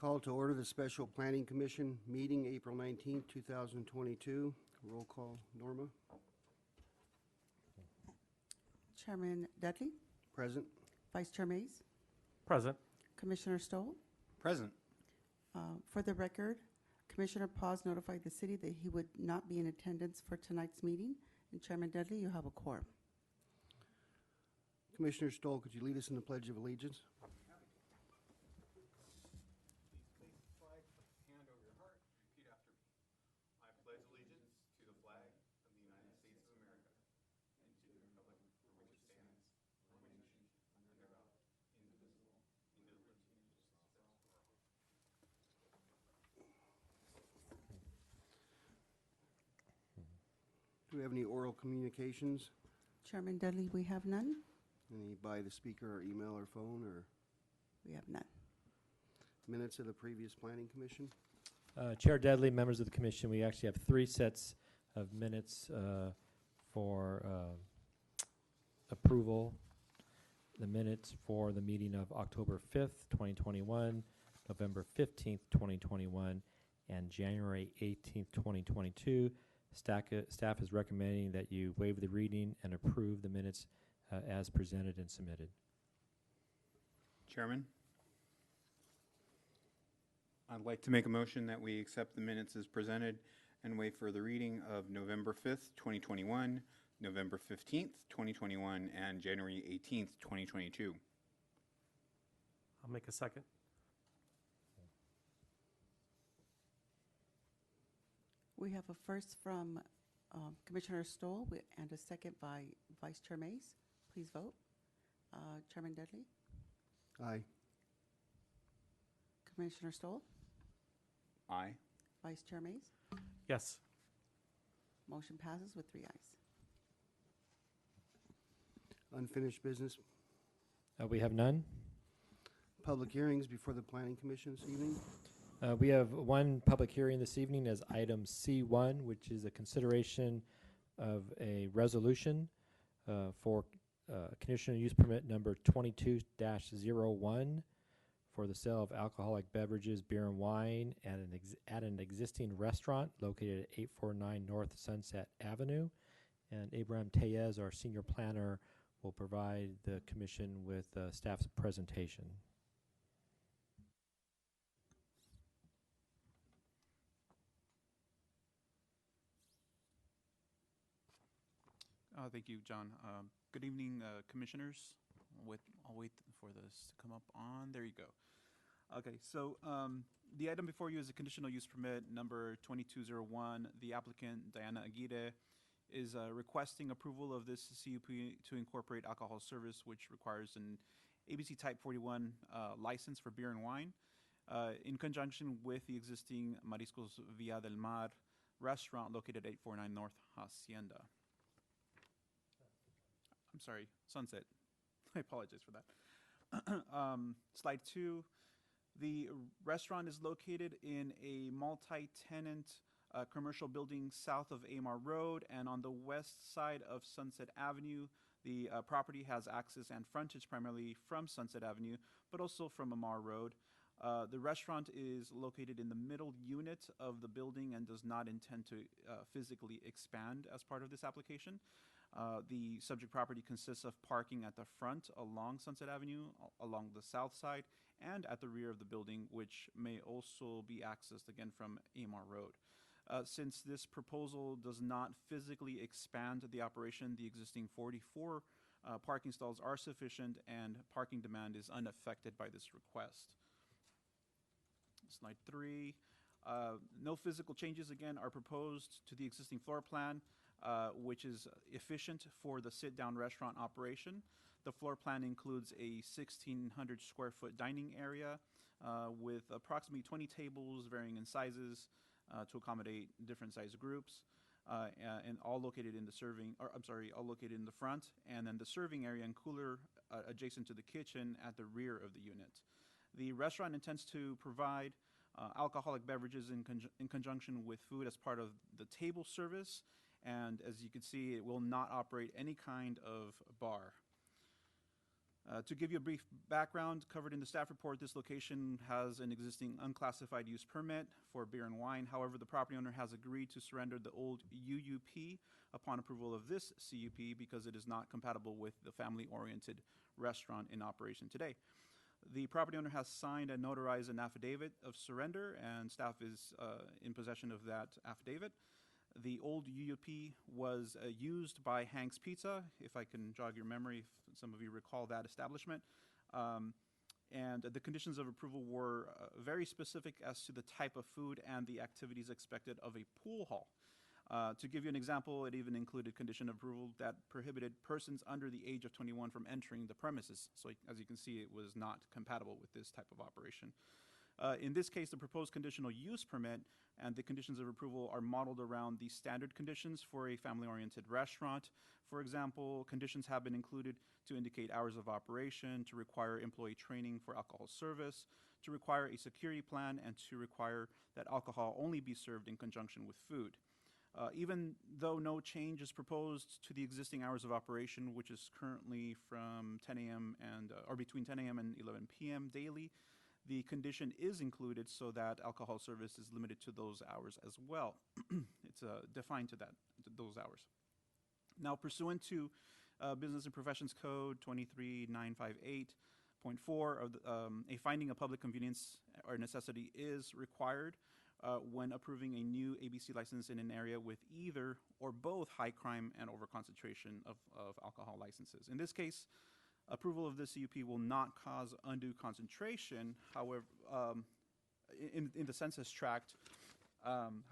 Call to order the Special Planning Commission meeting, April 19th, 2022. Roll call, Norma. Chairman Dudley, Present. Vice Chair Mays, Present. Commissioner Stoll. Present. For the record, Commissioner Paz notified the city that he would not be in attendance for tonight's meeting. And Chairman Dudley, you have a quorum. Commissioner Stoll, could you lead us in the Pledge of Allegiance? Please place the flag, put the hand over your heart, and repeat after me. I pledge allegiance to the flag of the United States of America and to the republic for which it stands, one nation, under God, indivisible, with liberty and justice for all. Do we have any oral communications? Chairman Dudley, we have none. Any by the speaker or email or phone, or We have none. minutes of the previous Planning Commission? Chair Dudley, members of the commission, we actually have 3 sets of minutes for approval. The minutes for the meeting of October 5th, 2021, November 15th, 2021, and January 18th, 2022. Staff is recommending that you waive the reading and approve the minutes as presented and submitted. Chairman, I'd like to make a motion that we accept the minutes as presented and waive further reading of November 5th, 2021, November 15th, 2021, and January 18th, 2022. I'll make a second. We have a first from Commissioner Stoll and a second by Vice Chair Mays. Please vote. Chairman Dudley, Aye. Commissioner Stoll, Aye. Vice Chair Mays. Yes. Motion passes with 3 ayes. Unfinished business? We have none. Public hearings before the Planning Commission this evening? We have one public hearing this evening as item C1, which is a consideration of a resolution for conditional use permit number 22-01 for the sale of alcoholic beverages, beer and wine at an existing restaurant located at 849 North Sunset Avenue. And Abraham Tellez, our senior planner, will provide the commission with staff's presentation. Thank you, John. Good evening, commissioners. I'll wait for this to come up on. There you go. Okay, so the item before you is a conditional use permit number 2201. The applicant, Diana Aguirre, is requesting approval of this CUP to incorporate alcohol service, which requires an ABC Type 41 license for beer and wine in conjunction with the existing Mariscos Villa del Mar restaurant located at 849 North Hacienda. I'm sorry, Sunset. I apologize for that. Slide 2. The restaurant is located in a multi-tenant commercial building south of Amar Road and on the west side of Sunset Avenue. The property has access and frontage primarily from Sunset Avenue, but also from Amar Road. The restaurant is located in the middle unit of the building and does not intend to physically expand as part of this application. The subject property consists of parking at the front along Sunset Avenue, along the south side, and at the rear of the building, which may also be accessed again from Amar Road. Since this proposal does not physically expand the operation, the existing 44 parking stalls are sufficient and parking demand is unaffected by this request. Slide 3. No physical changes again are proposed to the existing floor plan, which is efficient for the sit-down restaurant operation. The floor plan includes a 1,600 square foot dining area with approximately 20 tables varying in sizes to accommodate different size groups, and all located in the all located in the front, and then the serving area and cooler adjacent to the kitchen at the rear of the unit. The restaurant intends to provide alcoholic beverages in conjunction with food as part of the table service, and as you can see, it will not operate any kind of bar. To give you a brief background covered in the staff report, this location has an existing unclassified use permit for beer and wine. However, the property owner has agreed to surrender the old UUP upon approval of this CUP because it is not compatible with the family-oriented restaurant in operation today. The property owner has signed and notarized an affidavit of surrender, and staff is in possession of that affidavit. The old UUP was used by Hank's Pizza, if I can jog your memory, if some of you recall that establishment. And the conditions of approval were very specific as to the type of food and the activities expected of a pool hall. To give you an example, it even included condition of approval that prohibited persons under the age of 21 from entering the premises. So as you can see, it was not compatible with this type of operation. In this case, the proposed conditional use permit and the conditions of approval are modeled around the standard conditions for a family-oriented restaurant. For example, conditions have been included to indicate hours of operation, to require employee training for alcohol service, to require a security plan, and to require that alcohol only be served in conjunction with food. Even though no change is proposed to the existing hours of operation, which is currently from 10 a.m. or between 10 a.m. and 11 p.m. daily, the condition is included so that alcohol service is limited to those hours as well. It's defined to those hours. Now, pursuant to Business and Professions Code 23958.4, a finding of public convenience or necessity is required when approving a new ABC license in an area with either or both high crime and overconcentration of alcohol licenses. In this case, approval of the CUP will not cause undue concentration. However, in the census tract,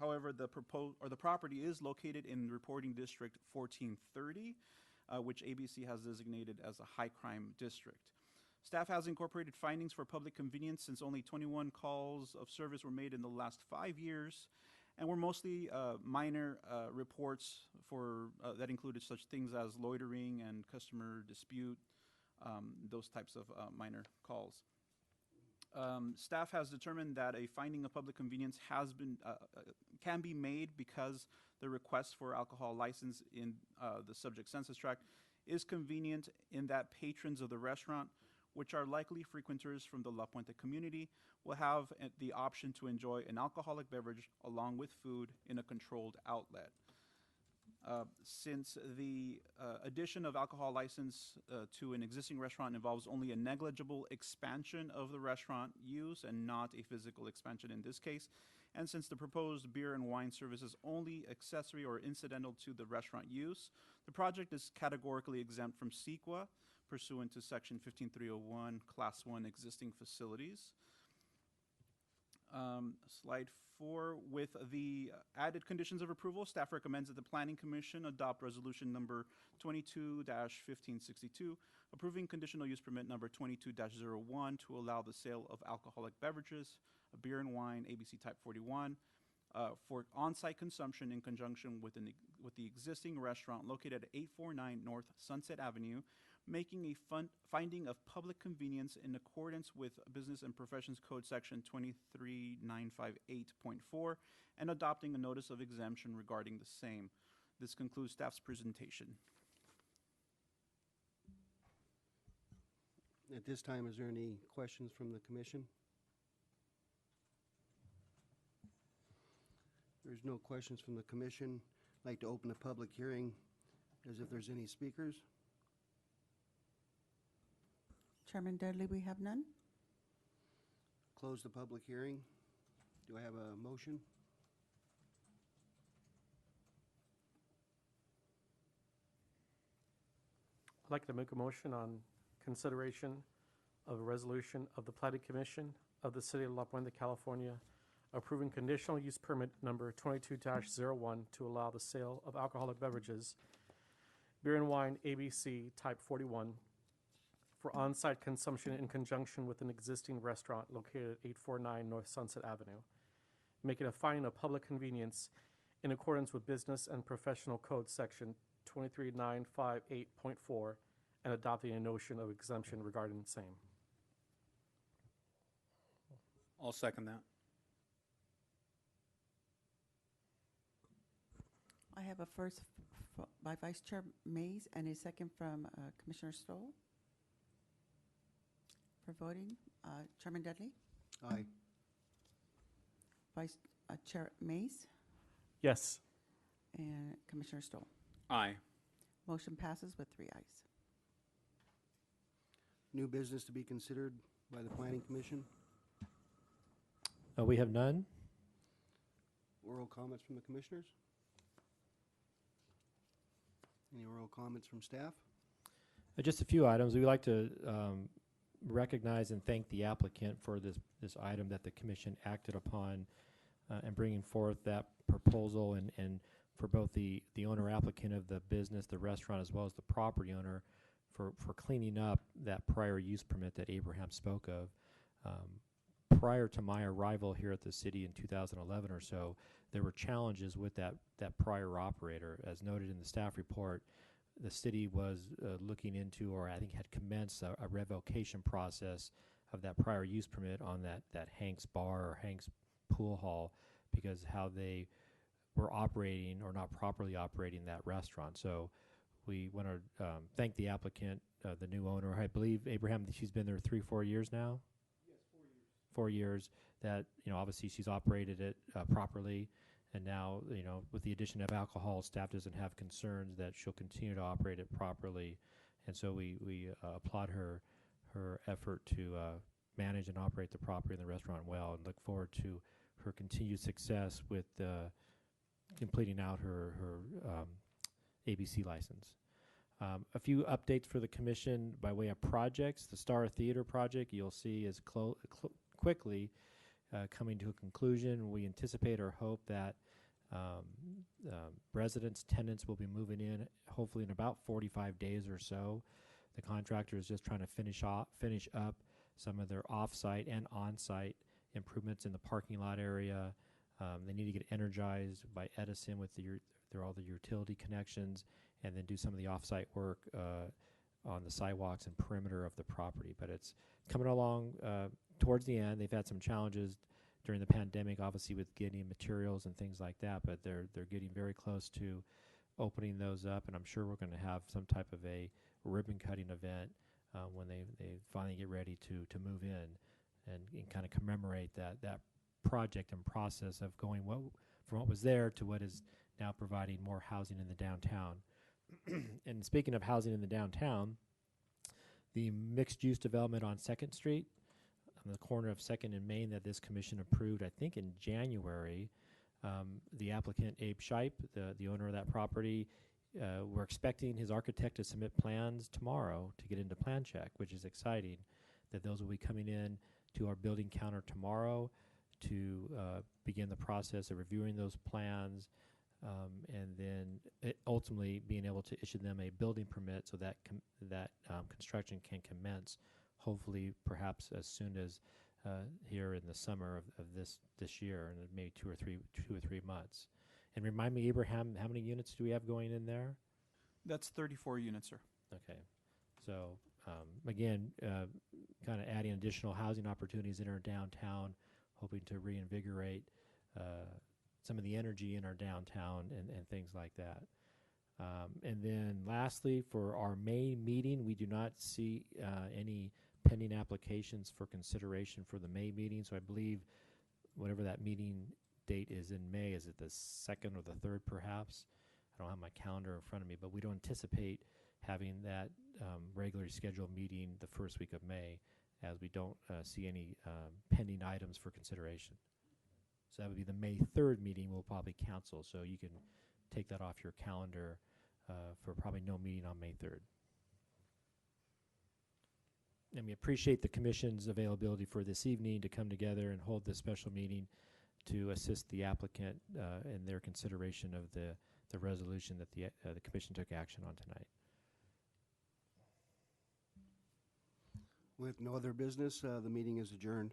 however, the property is located in reporting district 1430, which ABC has designated as a high crime district. Staff has incorporated findings for public convenience since only 21 calls of service were made in the last 5 years, and were mostly minor reports for that included such things as loitering and customer dispute, those types of minor calls. Staff has determined that a finding of public convenience has been can be made because the request for alcohol license in the subject census tract is convenient in that patrons of the restaurant, which are likely frequenters from the La Puente community, will have the option to enjoy an alcoholic beverage along with food in a controlled outlet. Since the addition of alcohol license to an existing restaurant involves only a negligible expansion of the restaurant use and not a physical expansion in this case, and since the proposed beer and wine service is only accessory or incidental to the restaurant use, the project is categorically exempt from CEQA pursuant to Section 15301, Class 1 existing facilities. Slide 4, with the added conditions of approval, staff recommends that the Planning Commission adopt resolution number 22-1562, approving conditional use permit number 22-01 to allow the sale of alcoholic beverages, beer and wine, ABC type 41, for on-site consumption in conjunction with the existing restaurant located at 849 North Sunset Avenue, making a finding of public convenience in accordance with Business and Professions Code Section 23958.4 and adopting a notice of exemption regarding the same. This concludes staff's presentation. At this time, is there any questions from the commission? There's no questions from the commission. I'd like to open the public hearing as if there's any speakers. Chairman Dudley, we have none. Close the public hearing. Do I have a motion? I'd like to make a motion on consideration of a resolution of the Planning Commission of the City of La Puente, California, approving conditional use permit number 22-01 to allow the sale of alcoholic beverages, beer and wine ABC type 41, for on-site consumption in conjunction with an existing restaurant located at 849 North Sunset Avenue, making a finding of public convenience in accordance with Business and Professional Code Section 23958.4 and adopting a notion of exemption regarding the same. I'll second that. I have a first by Vice Chair Mays and a second from Commissioner Stoll. for voting. Chairman Dudley, Aye. Vice Chair Mays, Yes. and Commissioner Stoll. Aye. Motion passes with 3 ayes. New business to be considered by the Planning Commission. We have none. Oral comments from the commissioners? Any oral comments from staff? Just a few items. We'd like to recognize and thank the applicant for this item that the commission acted upon and bringing forth that proposal, and for both the owner applicant of the business, the restaurant, as well as the property owner for cleaning up that prior use permit that Abraham spoke of. Prior to my arrival here at the city in 2011 or so, there were challenges with that prior operator. As noted in the staff report, the city was looking into, or I think had commenced a revocation process of that prior use permit on that Hank's Bar or Hank's Pool Hall, because how they were operating or not properly operating that restaurant. So we want to thank the applicant, the new owner. I believe, Abraham, she's been there 3-4 years now? Yes, 4 years. 4 years that, obviously she's operated it properly. And now, with the addition of alcohol, staff doesn't have concerns that she'll continue to operate it properly. And so we applaud her effort to manage and operate the property and the restaurant well, and look forward to her continued success with completing out her ABC license. A few updates for the commission by way of projects. The Star Theater project, you'll see, is quickly coming to a conclusion. We anticipate or hope that residents, tenants will be moving in hopefully in about 45 days or so. The contractor is just trying to finish up some of their off-site and on-site improvements in the parking lot area. They need to get energized by Edison with all the utility connections, and then do some of the off-site work on the sidewalks and perimeter of the property. But it's coming along towards the end. They've had some challenges during the pandemic, obviously, with getting materials and things like that, but they're getting very close to opening those up, and I'm sure we're going to have some type of a ribbon-cutting event when they finally get ready to move in and kind of commemorate that project and process of going from what was there to what is now providing more housing in the downtown. And speaking of housing in the downtown, the mixed-use development on 2nd Street, on the corner of 2nd and Main, that this commission approved, I think in January, the applicant, Abe Scheip, the owner of that property, we're expecting his architect to submit plans tomorrow to get into plan check, which is exciting, that those will be coming in to our building counter tomorrow to begin the process of reviewing those plans, and then ultimately being able to issue them a building permit so that construction can commence, hopefully perhaps as soon as here in the summer of this year, and maybe 2 or 3 months. And remind me, Abraham, how many units do we have going in there? That's 34 units, sir. Okay. So again, kind of adding additional housing opportunities in our downtown, hoping to reinvigorate some of the energy in our downtown and things like that. And then lastly, for our May meeting, we do not see any pending applications for consideration for the May meeting. So I believe whatever that meeting date is in May, is it the 2nd or the 3rd perhaps? I don't have my calendar in front of me, but we don't anticipate having that regularly scheduled meeting the first week of May, as we don't see any pending items for consideration. So that would be the May 3rd meeting we'll probably cancel, so you can take that off your calendar for probably no meeting on May 3rd. And we appreciate the Commission's availability for this evening to come together and hold this special meeting to assist the applicant in their consideration of the resolution that the Commission took action on tonight. With no other business, the meeting is adjourned.